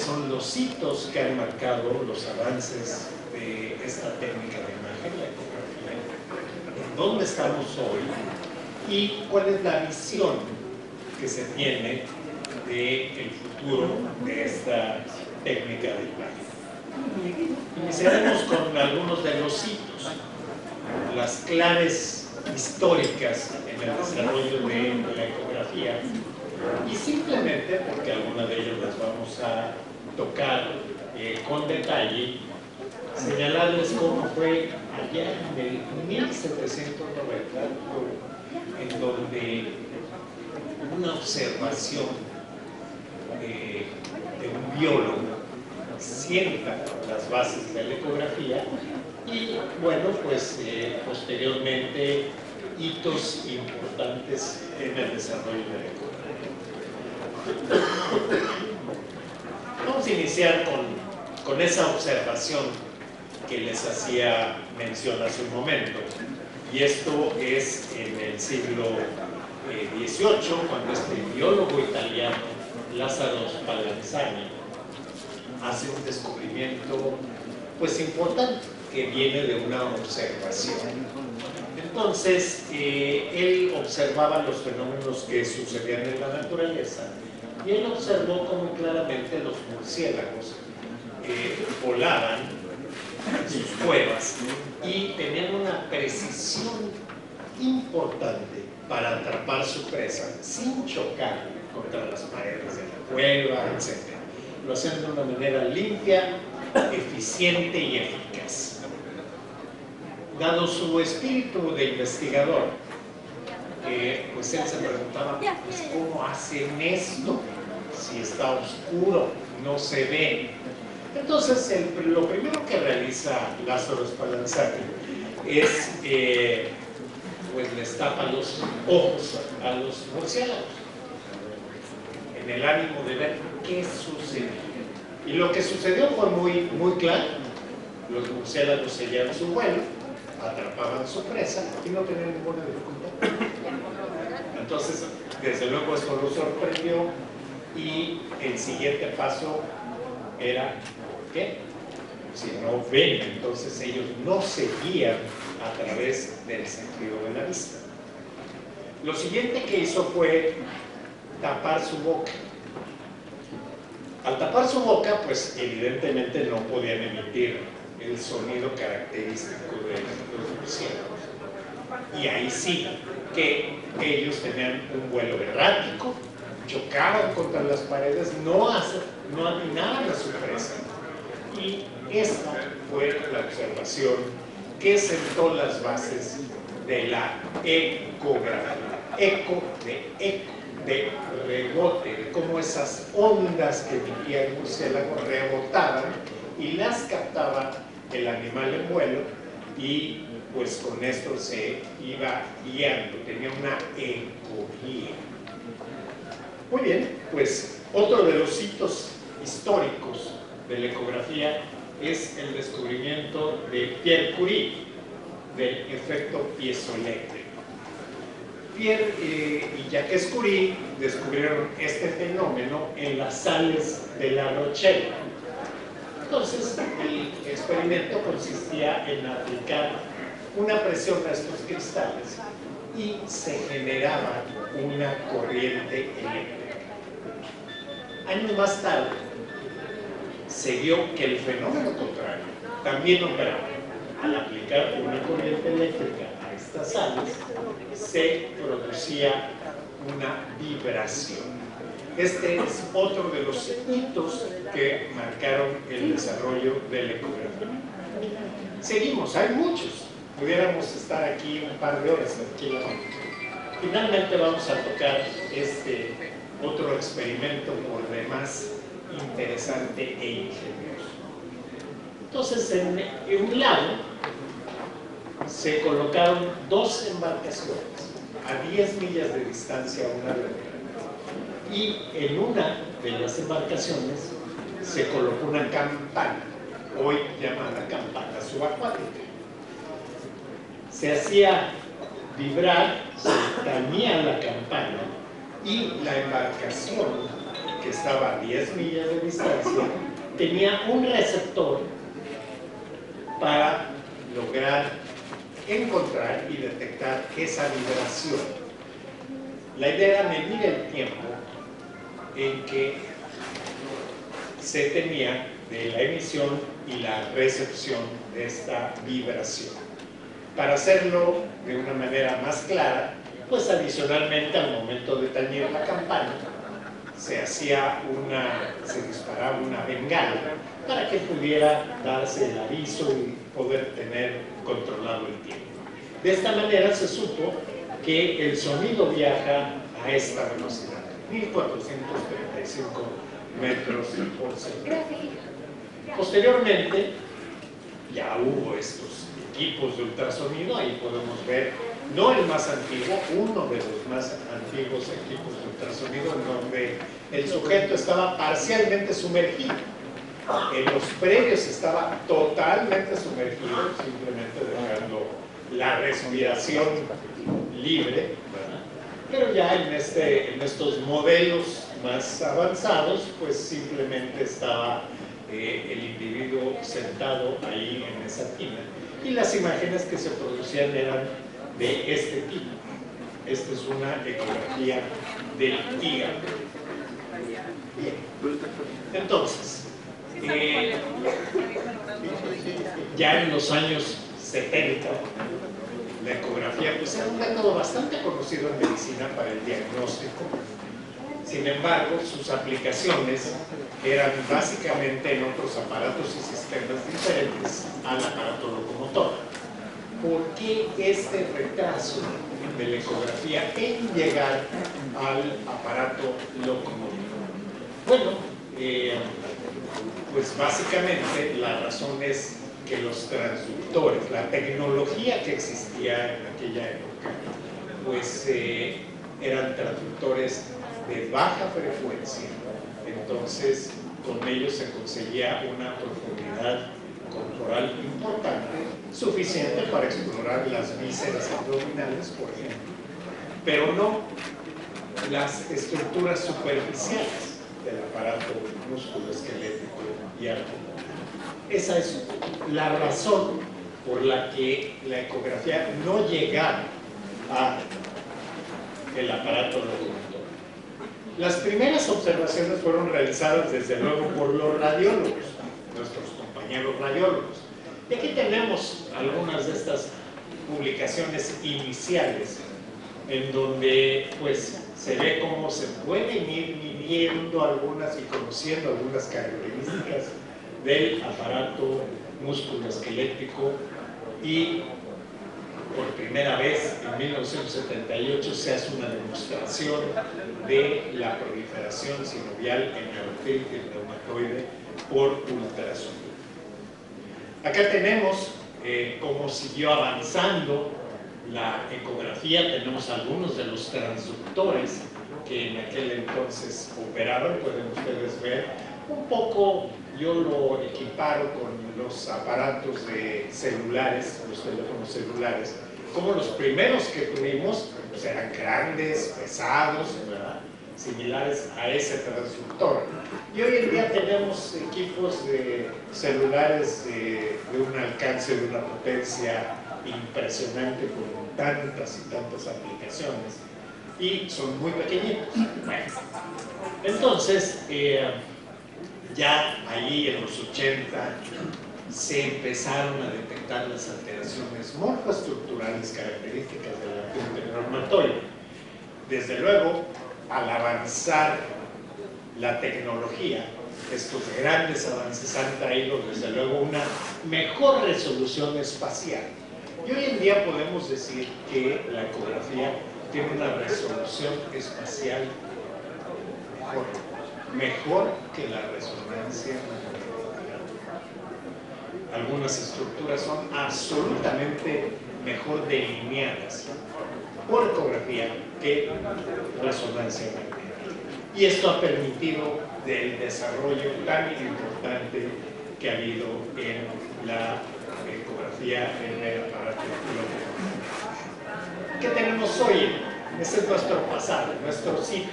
son los hitos que han marcado los avances de esta técnica de imagen, la ecografía, en dónde estamos hoy y cuál es la visión que se tiene del futuro de esta técnica de imagen. Iniciaremos con algunos de los hitos, las claves históricas en el desarrollo de la ecografía, y simplemente porque algunas de ellas las vamos a tocar con detalle, señalarles cómo fue allá en el 1790, en donde una observación de un biólogo sienta las bases de la ecografía y, bueno, pues posteriormente hitos importantes en el desarrollo de la ecografía. Vamos a iniciar con esa observación que les hacía mención hace un momento, y esto es en el siglo XVIII, cuando este biólogo italiano Lázaro Spallanzani hace un descubrimiento pues importante que viene de una observación. Entonces él observaba los fenómenos que sucedían en la naturaleza y él observó cómo claramente los murciélagos volaban en sus cuevas y tenían una precisión importante para atrapar su presa sin chocar contra las paredes de la cueva, etc. Lo hacían de una manera limpia, eficiente y eficaz. Dado su espíritu de investigador, pues él se preguntaba, pues, ¿cómo hacen esto? Si está oscuro, no se ve. Entonces, lo primero que realiza Lázaro Spallanzani es, pues les tapa los ojos a los murciélagos, en el ánimo de ver qué sucedió. Y lo que sucedió fue muy claro. Los murciélagos seguían su vuelo, atrapaban su presa y no tenían ninguna dificultad. Entonces, desde luego esto lo sorprendió y el siguiente paso era ¿qué? Si no ven, entonces ellos no se guían a través del sentido de la vista. Lo siguiente que hizo fue tapar su boca. Al tapar su boca, pues evidentemente no podían emitir el sonido característico de los murciélagos. Y ahí sí que ellos tenían un vuelo errático, chocaban contra las paredes, no atinaban a su presa. Y esta fue la observación que sentó las bases de la ecografía. Eco, de rebote, de cómo esas ondas que emitía el murciélago rebotaban y las captaba el animal en vuelo, y pues con esto se iba guiando, tenía una ecoguía. Muy bien, pues otro de los hitos históricos de la ecografía es el descubrimiento de Pierre Curie del efecto piezoeléctrico. Pierre y Jacques Curie descubrieron este fenómeno en las sales de La Rochelle. Entonces, el experimento consistía en aplicar una presión a estos cristales y se generaba una corriente eléctrica. Años más tarde, se vio que el fenómeno contrario también operaba. Al aplicar una corriente eléctrica a estas sales, se producía una vibración. Este es otro de los hitos que marcaron el desarrollo de la ecografía. Seguimos, hay muchos. Pudiéramos estar aquí un par de horas tranquilamente. Finalmente vamos a tocar este otro experimento por demás interesante e ingenioso. Entonces, en un lado se colocaron dos embarcaciones a 10 millas de distancia una de otra, y en una de las embarcaciones se colocó una campana, hoy llamada campana subacuática. Se hacía vibrar, se tañía la campana y la embarcación que que estaba a 10 millas de distancia, tenía un receptor para lograr encontrar y detectar esa vibración. La idea era medir el tiempo en que se tenía de la emisión y la recepción de esta vibración. Para hacerlo de una manera más clara, pues adicionalmente al momento de tañer la campana, se disparaba una bengala para que pudiera darse el aviso y poder tener controlado el tiempo. De esta manera se supo que el sonido viaja a esta velocidad, 1435 metros por segundo. Posteriormente, ya hubo estos equipos de ultrasonido, ahí podemos ver, no el más antiguo, uno de los más antiguos equipos de ultrasonido, en donde el sujeto estaba parcialmente sumergido. En los previos estaba totalmente sumergido, simplemente dejando la respiración libre, ¿verdad? Pero ya en estos modelos más avanzados, pues simplemente estaba el individuo sentado ahí en esa tina, y las imágenes que se producían eran de este tipo. Esta es una ecografía del hígado. Bien. Entonces, ya en los años 70, la ecografía pues era un método bastante conocido en medicina para el diagnóstico. Sin embargo, sus aplicaciones eran básicamente en otros aparatos y sistemas diferentes al aparato locomotor. ¿Por qué este retraso de la ecografía en llegar al aparato locomotor? Bueno, pues básicamente la razón es que los transductores, la tecnología que existía en aquella época, pues eran transductores de baja frecuencia. Entonces, con ellos se conseguía una profundidad corporal importante, suficiente para explorar las vísceras abdominales, por ejemplo, pero no las estructuras superficiales del aparato musculoesquelético y articular. Esa es la razón por la que la ecografía no llegaba al aparato locomotor. Las primeras observaciones fueron realizadas desde luego por los radiólogos, nuestros compañeros radiólogos. Y aquí tenemos algunas de estas publicaciones iniciales en donde pues se ve cómo se pueden ir midiendo algunas y conociendo algunas características del aparato musculoesquelético, y por primera vez en 1978 se hace una demostración de la proliferación sinovial en neurofiltro reumatoide por ultrasonido. Acá tenemos cómo siguió avanzando la ecografía. Tenemos algunos de los transductores que en aquel entonces operaban, pueden ustedes ver. Un poco yo lo equiparo con los aparatos celulares, los teléfonos celulares, como los primeros que tuvimos pues eran grandes, pesados, ¿verdad?, similares a ese transductor. Y hoy en día tenemos equipos de celulares de un alcance, de una potencia impresionante, con tantas y tantas aplicaciones, y son muy pequeñitos. Bueno, entonces, ya ahí en los 80 se empezaron a detectar las alteraciones morfoestructurales características del artritis reumatoide. Desde luego, al avanzar la tecnología, estos grandes avances han traído desde luego una mejor resolución espacial. Y hoy en día podemos decir que la ecografía tiene una resolución espacial mejor que la resonancia magnética. Algunas estructuras son absolutamente mejor delineadas por ecografía que resonancia magnética. Y esto ha permitido el desarrollo tan importante que ha habido en la ecografía en el aparato locomotor. ¿Qué tenemos hoy? Ese es nuestro pasado, nuestros hitos.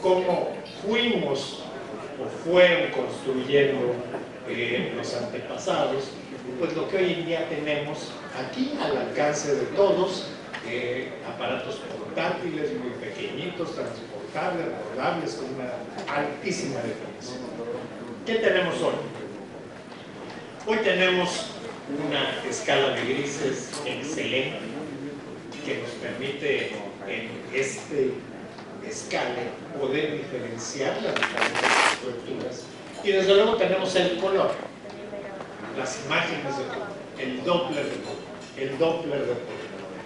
Cómo fuimos o fueron construyendo los antepasados, pues lo que hoy en día tenemos aquí al alcance de todos, aparatos portátiles muy pequeñitos, transportables, rodables, con una altísima definición. ¿Qué tenemos hoy? Hoy tenemos una escala de grises excelente que nos permite en este escala poder diferenciar las diferentes estructuras, y desde luego tenemos el color, las imágenes de color, el Doppler de color, el Doppler de color,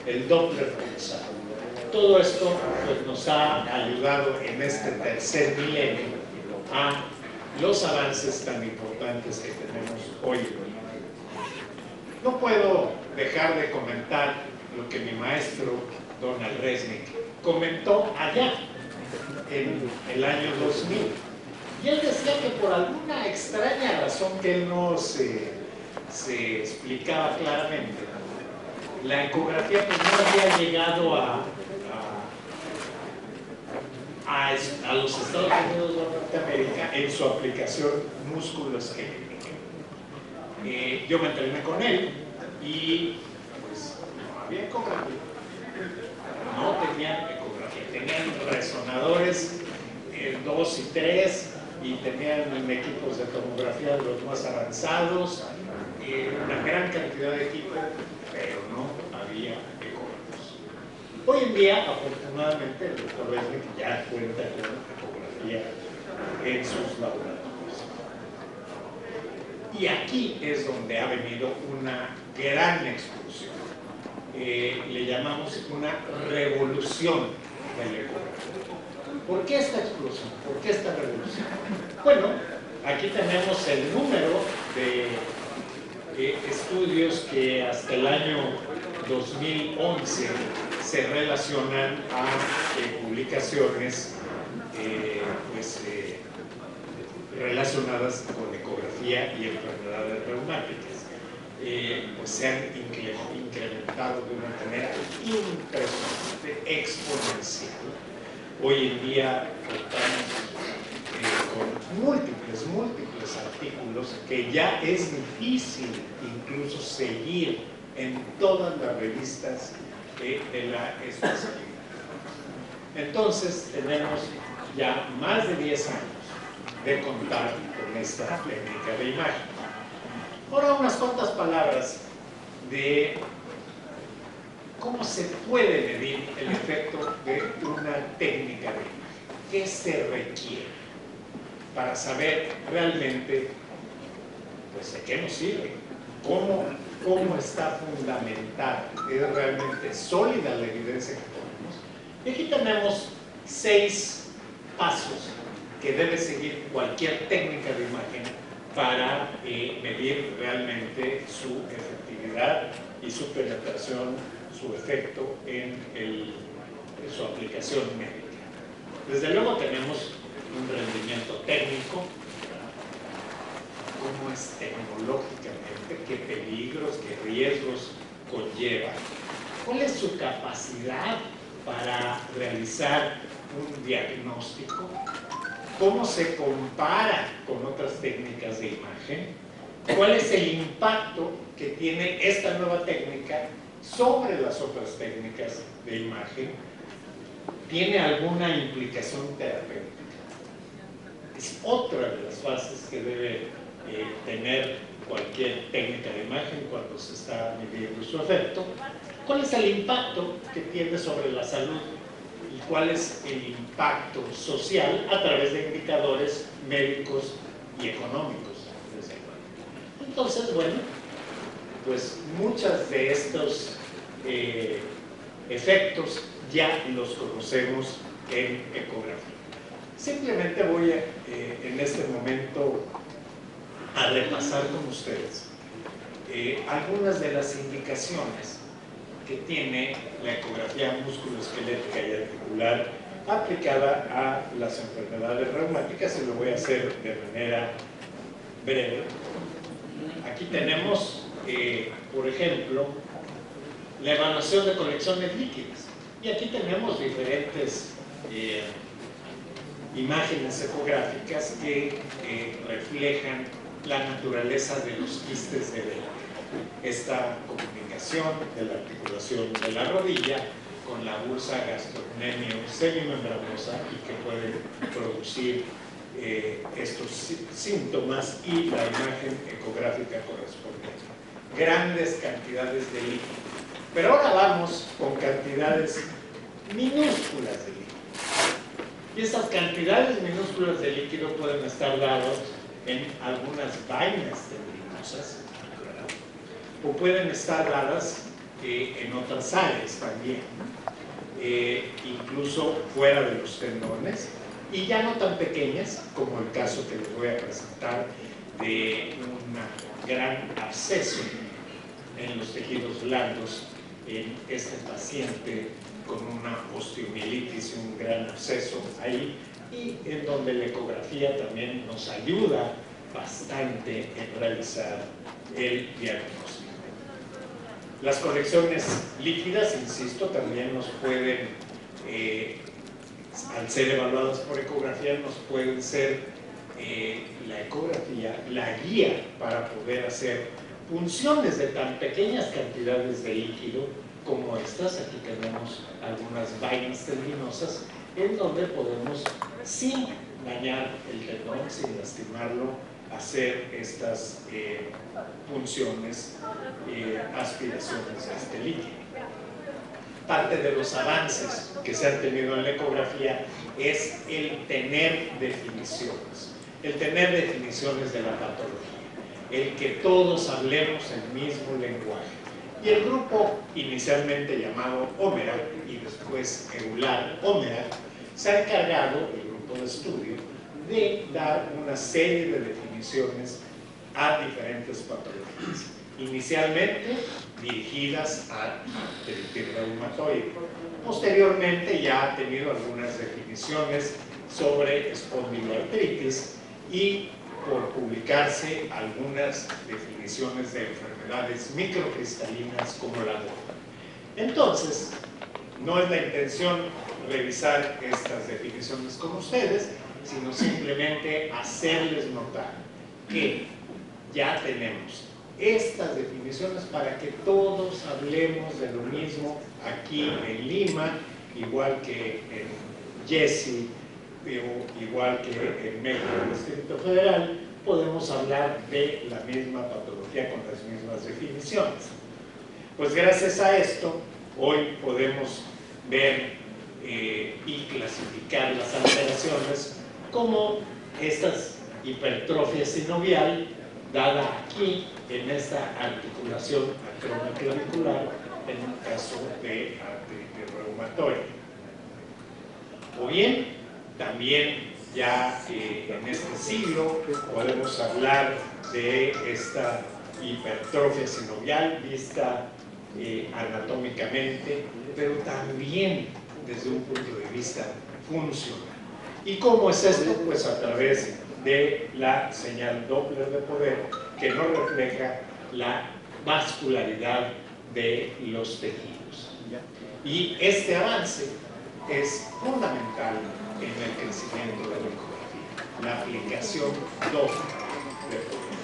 el Doppler pulsado. Todo esto pues, nos ha ayudado en este tercer milenio a los avances tan importantes que tenemos hoy en día. No puedo dejar de comentar lo que mi maestro Donald Resnick comentó allá en el año 2000. Y él decía que por alguna extraña razón que él no se explicaba claramente, la ecografía pues, no había llegado a los Estados Unidos de Norteamérica en su aplicación músculo-esquelética. Yo me entrené con él y pues no había ecografía. No tenían ecografía, tenían resonadores 2 y 3 y tenían equipos de tomografía de los más avanzados, una gran cantidad de equipo, pero no había ecógrafos. Hoy en día, afortunadamente, el doctor Resnick ya cuenta con ecografía en sus laboratorios. Y aquí es donde ha venido una gran explosión. Le llamamos una revolución de la ecografía. ¿Por qué esta explosión? ¿Por qué esta revolución? Bueno, aquí tenemos el número de estudios que hasta el año 2011 se relacionan a publicaciones relacionadas con ecografía y enfermedades reumáticas. Pues se han incrementado de una manera impresionante, exponencial. Hoy en día contamos con múltiples artículos que ya es difícil incluso seguir en todas las revistas de la especialidad. Entonces tenemos ya más de 10 años de contar con esta técnica de imagen. Ahora unas cuantas palabras de cómo se puede medir el efecto de una técnica de imagen. ¿Qué se requiere para saber realmente pues, de qué nos sirve? ¿Cómo está fundamentada? ¿Es realmente sólida la evidencia que tenemos? Y aquí tenemos 6 pasos que debe seguir cualquier técnica de imagen para medir realmente su efectividad y su penetración, su efecto en su aplicación médica. Desde luego tenemos un rendimiento técnico, cómo es tecnológicamente, qué peligros, qué riesgos conlleva, cuál es su capacidad para realizar un diagnóstico, cómo se compara con otras técnicas de imagen, cuál es el impacto que tiene esta nueva técnica sobre las otras técnicas de imagen, tiene alguna implicación terapéutica. Es otra de las fases que debe tener cualquier técnica de imagen cuando se está midiendo su efecto. ¿Cuál es el impacto que tiene sobre la salud? ¿Y cuál es el impacto social a través de indicadores médicos y económicos? Entonces, bueno, pues muchos de estos efectos ya los conocemos en ecografía. Simplemente voy en este momento a repasar con ustedes algunas de las indicaciones que tiene la ecografía musculoesquelética y articular aplicada a las enfermedades reumáticas, y lo voy a hacer de manera breve. Aquí tenemos, por ejemplo, la evaluación de colecciones líquidas, y aquí tenemos diferentes imágenes ecográficas que reflejan la naturaleza de los quistes de vela. Esta comunicación de la articulación de la rodilla con la bursa gastrocnemio semimembranosa y que puede producir estos síntomas y la imagen ecográfica correspondiente. Grandes cantidades de líquido. Pero ahora vamos con cantidades minúsculas de líquido. Y estas cantidades minúsculas de líquido pueden estar dadas en algunas vainas tendinosas, o pueden estar dadas en otras áreas también, incluso fuera de los tendones, y ya no tan pequeñas como el caso que les voy a presentar de un gran absceso en los tejidos blandos en este paciente con una osteomielitis y un gran absceso ahí, y en donde la ecografía también nos ayuda bastante en realizar el diagnóstico. Las colecciones líquidas, insisto, también nos pueden, al ser evaluadas por ecografía, nos pueden ser la ecografía, la guía para poder hacer punciones de tan pequeñas cantidades de líquido como estas. Aquí tenemos algunas vainas tendinosas en donde podemos, sin dañar el tendón, sin lastimarlo, hacer estas punciones, aspiraciones de este líquido. Parte de los avances que se han tenido en la ecografía es el tener definiciones. El tener definiciones de la patología. El que todos hablemos el mismo lenguaje. Y el grupo inicialmente llamado Homera y después Euler-Homera se ha encargado, el grupo de estudio, de dar una serie de definiciones a diferentes patologías. Inicialmente dirigidas a artritis reumatoide. Posteriormente ya ha tenido algunas definiciones sobre espondiloartritis y por publicarse algunas definiciones de enfermedades microcristalinas como la gota. Entonces, no es la intención revisar estas definiciones con ustedes, sino simplemente hacerles notar que ya tenemos estas definiciones para que todos hablemos de lo mismo aquí en Lima, igual que en Jesse, igual que en México, el Distrito Federal, podemos hablar de la misma patología con las mismas definiciones. Pues gracias a esto, hoy podemos ver y clasificar las alteraciones como estas hipertrofia sinovial, dada aquí en esta articulación acromioclavicular en un caso de artritis reumatoide. O bien, también ya en este siglo podemos hablar de esta hipertrofia sinovial vista anatómicamente, pero también desde un punto de vista funcional. ¿Y cómo es esto? Pues a través de la señal Doppler de poder, que nos refleja la vascularidad de los tejidos. Y este avance es fundamental en el crecimiento de la ecografía, la aplicación Doppler de poder,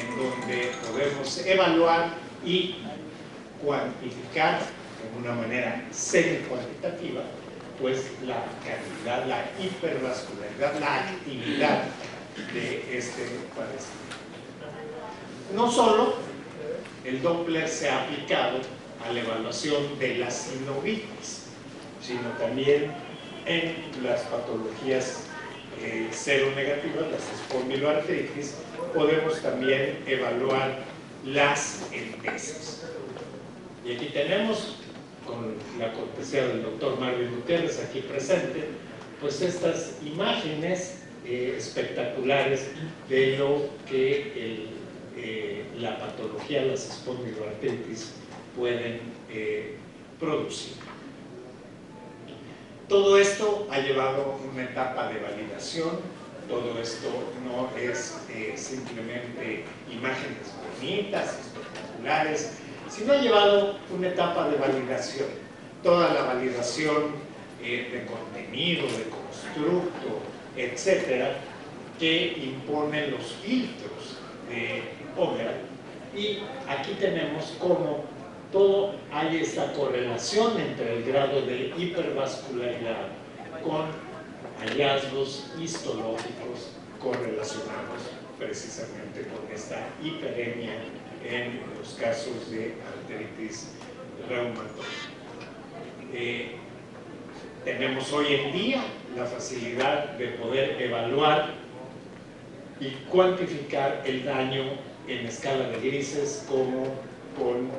en donde podemos evaluar y cuantificar de una manera semi-cuantitativa pues la cantidad, la hipervascularidad, la actividad de este padecimiento. No solo el Doppler se ha aplicado a la evaluación de la sinovitis, sino también en las patologías seronegativas, las espondiloartritis, podemos también evaluar las entesas. Y aquí tenemos, con la cortesía del doctor Marvin Gutiérrez aquí presente, pues estas imágenes espectaculares de lo que la patología de las espondiloartritis pueden producir. Todo esto ha llevado una etapa de validación. Todo esto no es simplemente imágenes bonitas, espectaculares, sino ha llevado una etapa de validación. Toda la validación de contenido, de constructo, etcétera, que imponen los filtros de Ómera. Y aquí tenemos cómo todo hay esta correlación entre el grado de hipervascularidad con hallazgos histológicos correlacionados precisamente con esta hiperemia en los casos de artritis reumatoide. Tenemos hoy en día la facilidad de poder evaluar y cuantificar el daño en escala de grises como con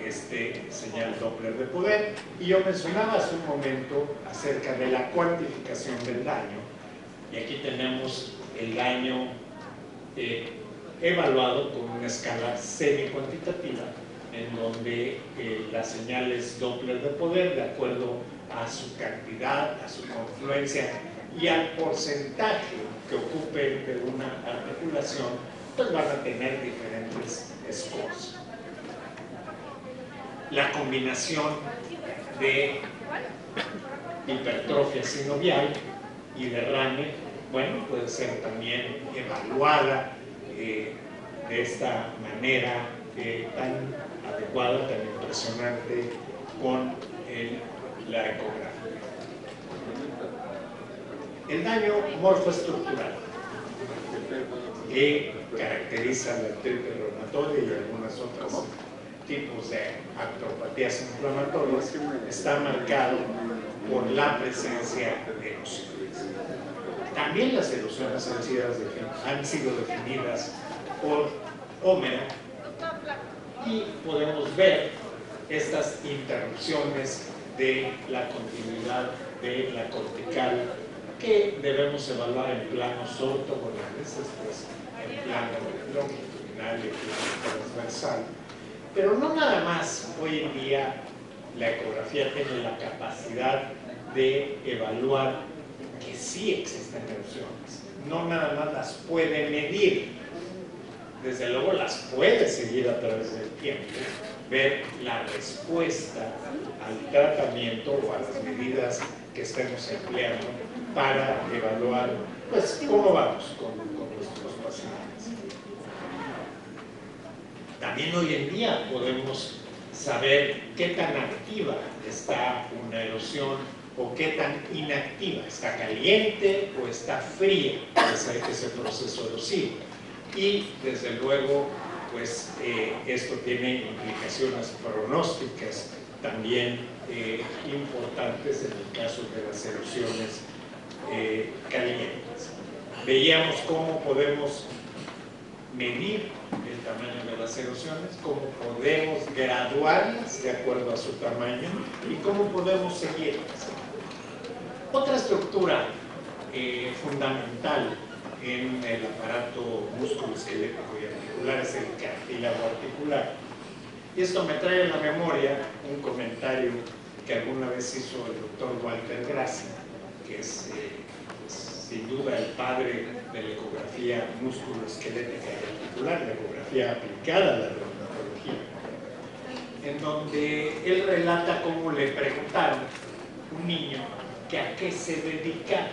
este señal Doppler de poder. Y yo mencionaba hace un momento acerca de la cuantificación del daño, y aquí tenemos el daño evaluado con una escala semi-cuantitativa, en donde la señal es Doppler de poder de acuerdo a su cantidad, a su confluencia y al porcentaje que ocupen de una articulación, pues van a tener diferentes scores. La combinación de hipertrofia sinovial y derrame, bueno, puede ser también evaluada de esta manera tan adecuada, tan impresionante con la ecografía. El daño morfoestructural que caracteriza la artritis reumatoide y algunos otros tipos de artropatías inflamatorias está marcado por la presencia de erosiones. También las erosiones han sido definidas por Ómera, y podemos ver estas interrupciones de la continuidad de la cortical que debemos evaluar en planos ortogonales, después en plano longitudinal y en plano transversal. Pero no nada más hoy en día la ecografía tiene la capacidad de evaluar que sí existen erosiones, no nada más las puede medir, desde luego las puede seguir a través del tiempo, ver la respuesta al tratamiento o a las medidas que estemos empleando para evaluar pues cómo vamos con nuestros pacientes. También hoy en día podemos saber qué tan activa está una erosión o qué tan inactiva, está caliente o está fría ese proceso erosivo. Y desde luego pues esto tiene implicaciones pronósticas también importantes en el caso de las erosiones calientes. Veíamos cómo podemos medir el tamaño de las erosiones, cómo podemos graduarlas de acuerdo a su tamaño y cómo podemos seguirlas. Otra estructura fundamental en el aparato musculoesquelético y articular es el cartílago articular. Y esto me trae a la memoria un comentario que alguna vez hizo el doctor Walter Grassi, que es sin duda el padre de la ecografía musculoesquelética y articular, la ecografía aplicada a la reumatología, en donde él relata cómo le preguntaron a un niño que a qué se dedicaba.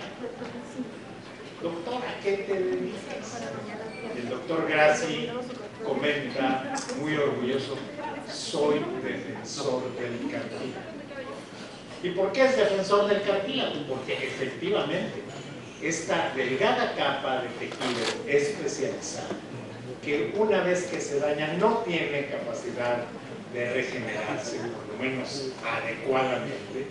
Doctor, ¿a qué te dedicas? El doctor Grassi comenta, muy orgulloso, soy defensor del cartílago. ¿Y por qué es defensor del cartílago? Porque efectivamente esta delgada capa de tejido especializado, que una vez que se daña no tiene capacidad de regenerarse, por lo menos adecuadamente,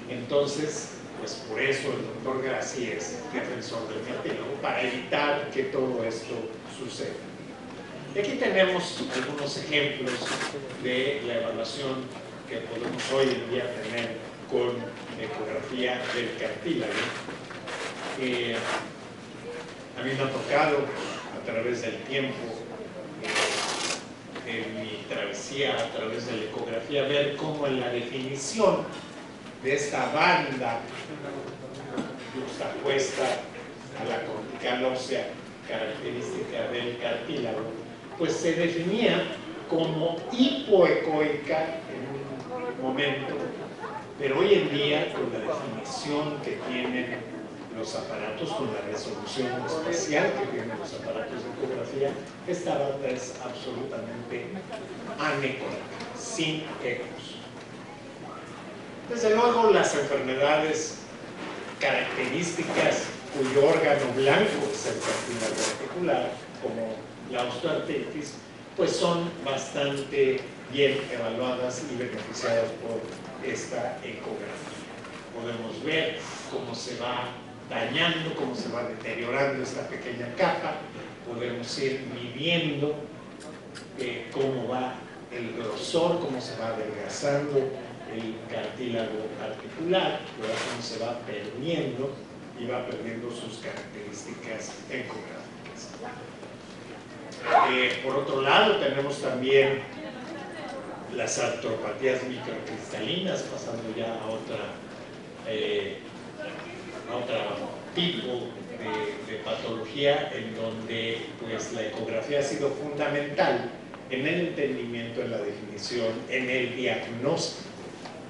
entonces pues por eso el doctor Grassi es defensor del cartílago, para evitar que todo esto suceda. Y aquí tenemos algunos ejemplos de la evaluación que podemos hoy en día tener con ecografía del cartílago. A mí me ha tocado a través del tiempo, en mi travesía a través de la ecografía, ver cómo en la definición de esta banda justapuesta a la cortical ósea característica del cartílago, pues se definía como hipoecoica en un momento, pero hoy en día con la definición que tienen los aparatos, con la resolución espacial que tienen los aparatos de ecografía, esta banda es absolutamente anecoica, sin ecos. Desde luego, las enfermedades características cuyo órgano blanco es el cartílago articular, como la osteoartritis, pues son bastante bien evaluadas y beneficiadas por esta ecografía. Podemos ver cómo se va dañando, cómo se va deteriorando esta pequeña capa, podemos ir midiendo cómo va el grosor, cómo se va adelgazando el cartílago articular, cómo se va perdiendo y va perdiendo sus características ecográficas. Por otro lado, tenemos también las artropatías microcristalinas, pasando ya a otro tipo de patología, en donde pues, la ecografía ha sido fundamental en el entendimiento, en la definición, en el diagnóstico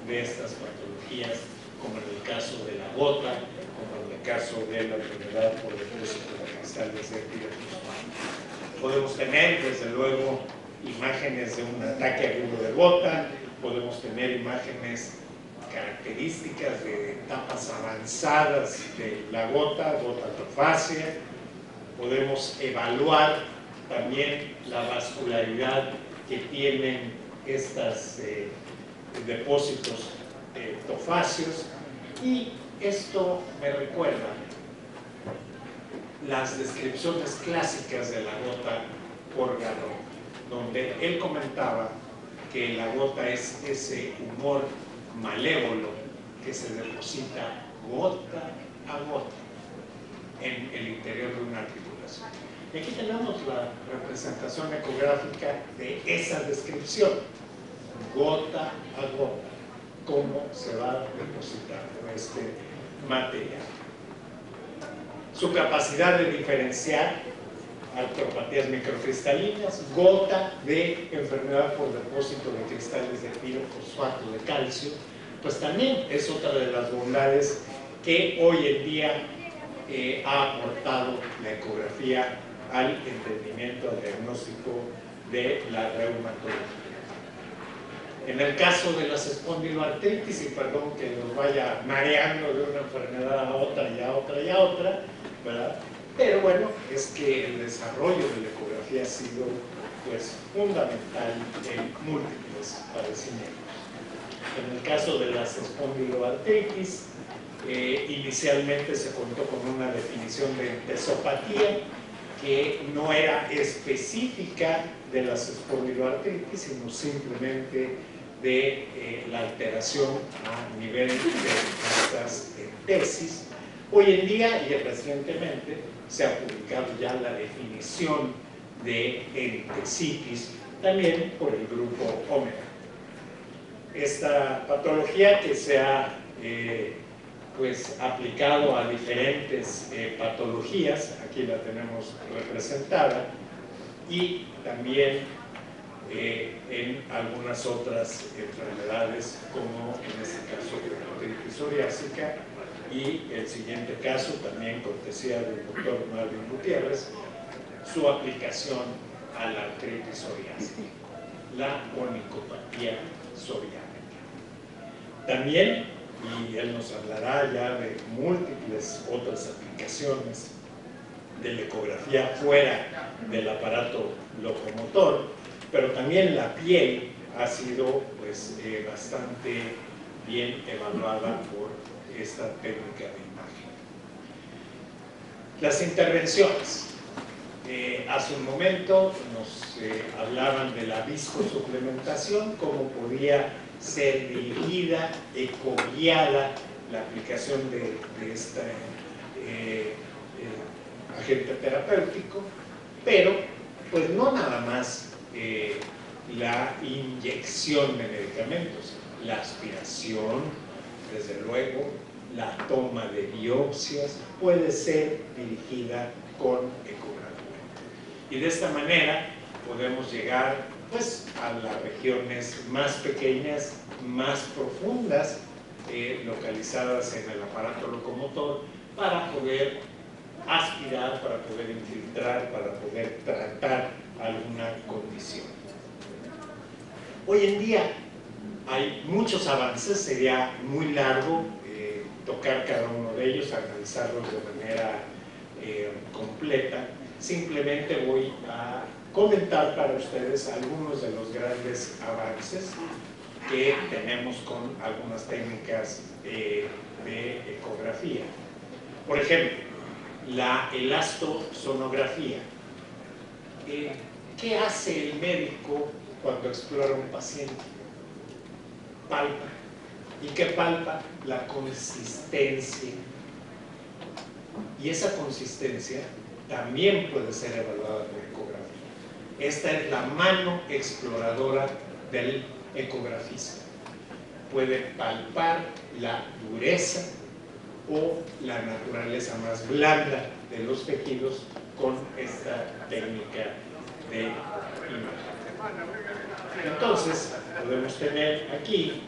de estas patologías, como en el caso de la gota, como en el caso de la enfermedad por depósito de cristales de epidefusio. Podemos tener, desde luego, imágenes de un ataque agudo de gota, podemos tener imágenes características de etapas avanzadas de la gota atrofácea, podemos evaluar también la vascularidad que tienen estos depósitos tofáceos, y esto me recuerda las descripciones clásicas de la gota por Garrod, donde él comentaba que la gota es ese humor malévolo que se deposita gota a gota en el interior de una articulación. Y aquí tenemos la representación ecográfica de esa descripción, gota a gota, cómo se va depositando este material. Su capacidad de diferenciar artropatías microcristalinas, gota de enfermedad por depósito de cristales de pirofosfato de calcio, pues también es otra de las bondades que hoy en día ha aportado la ecografía al entendimiento, al diagnóstico de la reumatología. En el caso de las espondiloartritis, y perdón que nos vaya mareando de una enfermedad a otra y a otra y a otra, ¿verdad? Pero bueno, es que el desarrollo de la ecografía ha sido pues, fundamental en múltiples padecimientos. En el caso de las espondiloartritis, inicialmente se contó con una definición de entesopatía que no era específica de las espondiloartritis, sino simplemente de la alteración a nivel de estas entesis. Hoy en día y recientemente se ha publicado ya la definición de entesitis, también por el grupo Omega. Esta patología que se ha pues, aplicado a diferentes patologías, aquí la tenemos representada, y también en algunas otras enfermedades, como en este caso la artritis psoriásica, y el siguiente caso, también cortesía del doctor Marvin Gutiérrez, su aplicación a la artritis psoriásica, la onicopatía psoriásica. También, y él nos hablará ya de múltiples otras aplicaciones de la ecografía fuera del aparato locomotor, pero también la piel ha sido pues, bastante bien evaluada por esta técnica de imagen. Las intervenciones. Hace un momento nos hablaban de la viscosuplementación, cómo podía ser dirigida, ecoguiada la aplicación de este agente terapéutico, pero pues no nada más la inyección de medicamentos, la aspiración, desde luego, la toma de biopsias puede ser dirigida con ecografía. Y de esta manera podemos llegar pues, a las regiones más pequeñas, más profundas, localizadas en el aparato locomotor, para poder aspirar, para poder infiltrar, para poder tratar alguna condición. Hoy en día hay muchos avances, sería muy largo tocar cada uno de ellos, analizarlos de manera completa. Simplemente voy a comentar para ustedes algunos de los grandes avances que tenemos con algunas técnicas de ecografía. Por ejemplo, la elastosonografía. ¿Qué hace el médico cuando explora un paciente? Palpa. ¿Y qué palpa? La consistencia. Y esa consistencia también puede ser evaluada por ecografía. Esta es la mano exploradora del ecografista. Puede palpar la dureza o la naturaleza más blanda de los tejidos con esta técnica de imagen. Entonces, podemos tener aquí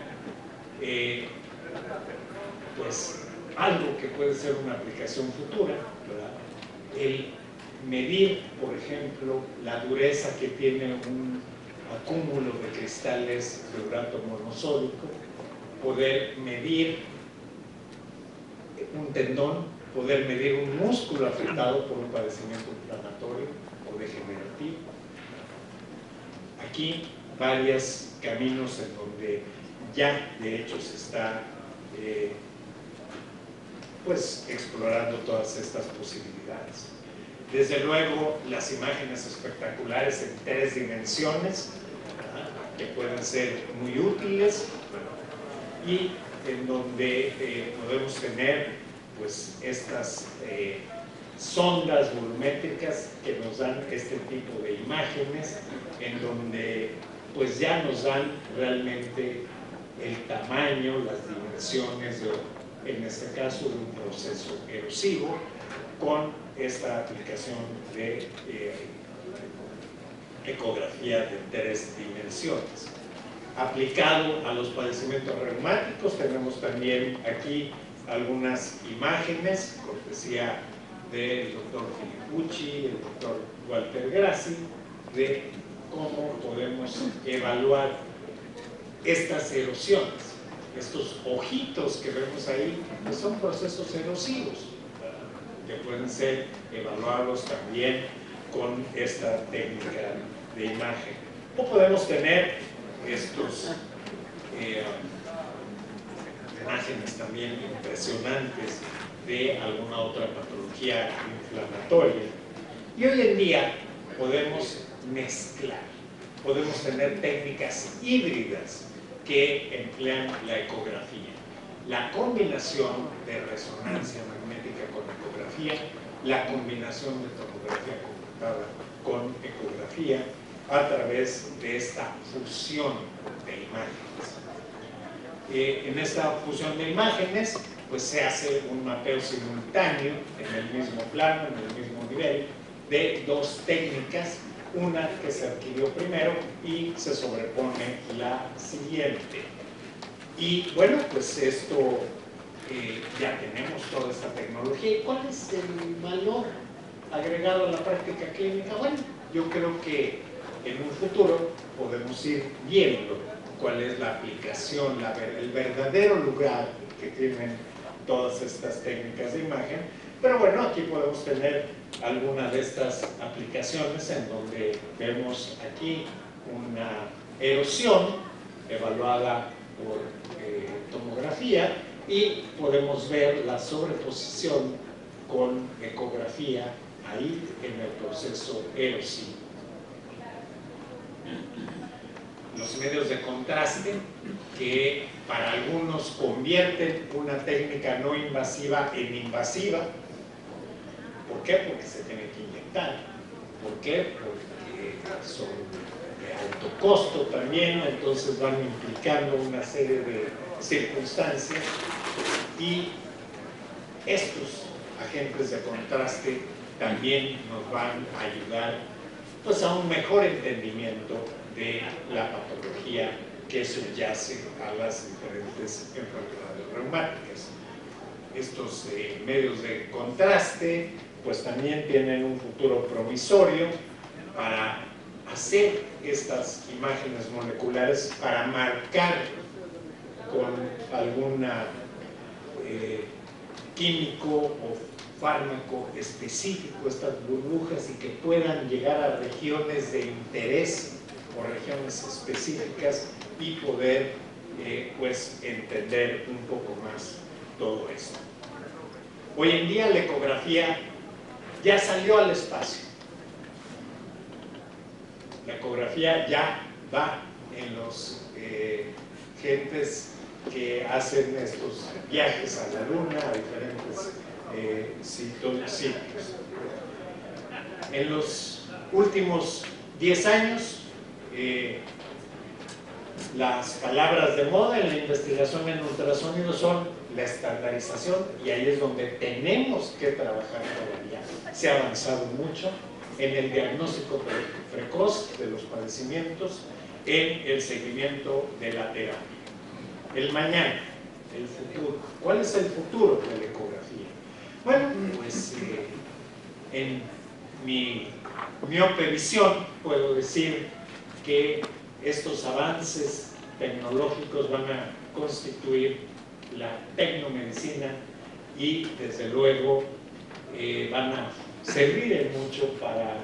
pues algo que puede ser una aplicación futura, ¿verdad? El medir, por ejemplo, la dureza que tiene un acúmulo de cristales de urato monosódico, poder medir un tendón, poder medir un músculo afectado por un padecimiento inflamatorio o degenerativo. Aquí varios caminos en donde ya de hecho se está pues explorando todas estas posibilidades. Desde luego las imágenes espectaculares en 3 dimensiones, ¿verdad?, que pueden ser muy útiles, y en donde podemos tener pues estas sondas volumétricas que nos dan este tipo de imágenes, en donde pues ya nos dan realmente el tamaño, las dimensiones, en este caso de un proceso erosivo, con esta aplicación de ecografía de 3 dimensiones. Aplicado a los padecimientos reumáticos, tenemos también aquí algunas imágenes, cortesía del doctor Filippucci, el doctor Walter Grassi, de cómo podemos evaluar estas erosiones. Estos ojitos que vemos ahí pues son procesos erosivos, ¿verdad?, que pueden ser evaluados también con esta técnica de imagen. O podemos tener estos imágenes también impresionantes de alguna otra patología inflamatoria. Y hoy en día podemos mezclar, podemos tener técnicas híbridas que emplean la ecografía. La combinación de resonancia magnética con ecografía, la combinación de tomografía computada con ecografía a través de esta fusión de imágenes. En esta fusión de imágenes pues se hace un mapeo simultáneo en el mismo plano, en el mismo nivel, de 2 técnicas, una que se adquirió primero y se sobrepone la siguiente. Y bueno, pues esto ya tenemos toda esta tecnología. ¿Y cuál es el valor agregado a la práctica clínica? Bueno, yo creo que en un futuro podemos ir viendo cuál es la aplicación, el verdadero lugar que tienen todas estas técnicas de imagen. Pero bueno, aquí podemos tener alguna de estas aplicaciones en donde vemos aquí una erosión evaluada por tomografía y podemos ver la sobreposición con ecografía ahí en el proceso erosivo. Los medios de contraste, que para algunos convierten una técnica no invasiva en invasiva. ¿Por qué? Porque se tiene que inyectar. ¿Por qué? Porque son de alto costo también, entonces van implicando una serie de circunstancias, y estos agentes de contraste también nos van a ayudar pues a un mejor entendimiento de la patología que subyace a las diferentes enfermedades reumáticas. estos medios de contraste pues también tienen un futuro promisorio para hacer estas imágenes moleculares, para marcar con algún químico o fármaco específico estas burbujas y que puedan llegar a regiones de interés o regiones específicas y poder pues entender un poco más todo esto. Hoy en día la ecografía ya salió al espacio. La ecografía ya va en los gentes que hacen estos viajes a la Luna, a diferentes sitios. En los últimos 10 años, las palabras de moda en la investigación en ultrasonido son la estandarización, y ahí es donde tenemos que trabajar todavía. Se ha avanzado mucho en el diagnóstico precoz de los padecimientos, en el seguimiento de la terapia. El mañana, el futuro. ¿Cuál es el futuro de la ecografía? Bueno, pues en mi miope visión puedo decir que estos avances tecnológicos van a constituir la tecnomedicina y desde luego van a servir en mucho para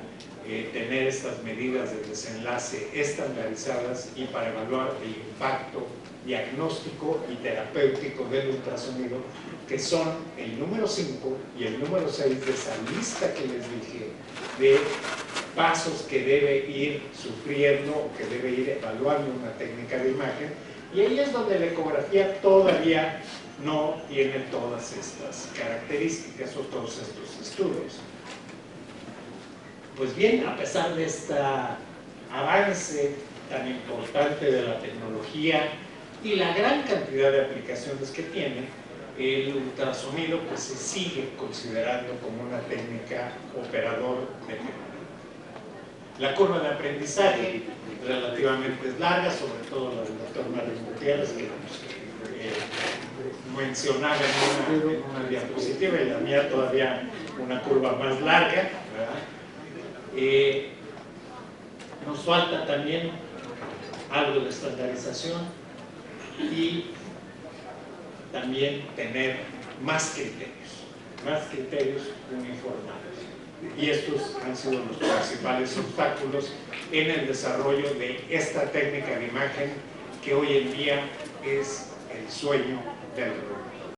tener estas medidas de desenlace estandarizadas y para evaluar el impacto diagnóstico y terapéutico del ultrasonido, que son el número 5 y el número 6 de esa lista que les dije de pasos que debe ir sufriendo o que debe ir evaluando una técnica de imagen, y ahí es donde la ecografía todavía no tiene todas estas características o todos estos estudios. Pues bien, a pesar de este avance tan importante de la tecnología y la gran cantidad de aplicaciones que tiene, el ultrasonido pues se sigue considerando como una técnica operador de fenómeno. La curva de aprendizaje relativamente es larga, sobre todo la del doctor Mario Gutiérrez, que mencionaba en una diapositiva, y la mía todavía una curva más larga, ¿verdad? Nos falta también algo de estandarización y también tener más criterios uniformados. Y estos han sido los principales obstáculos en el desarrollo de esta técnica de imagen que hoy en día es el sueño del robot.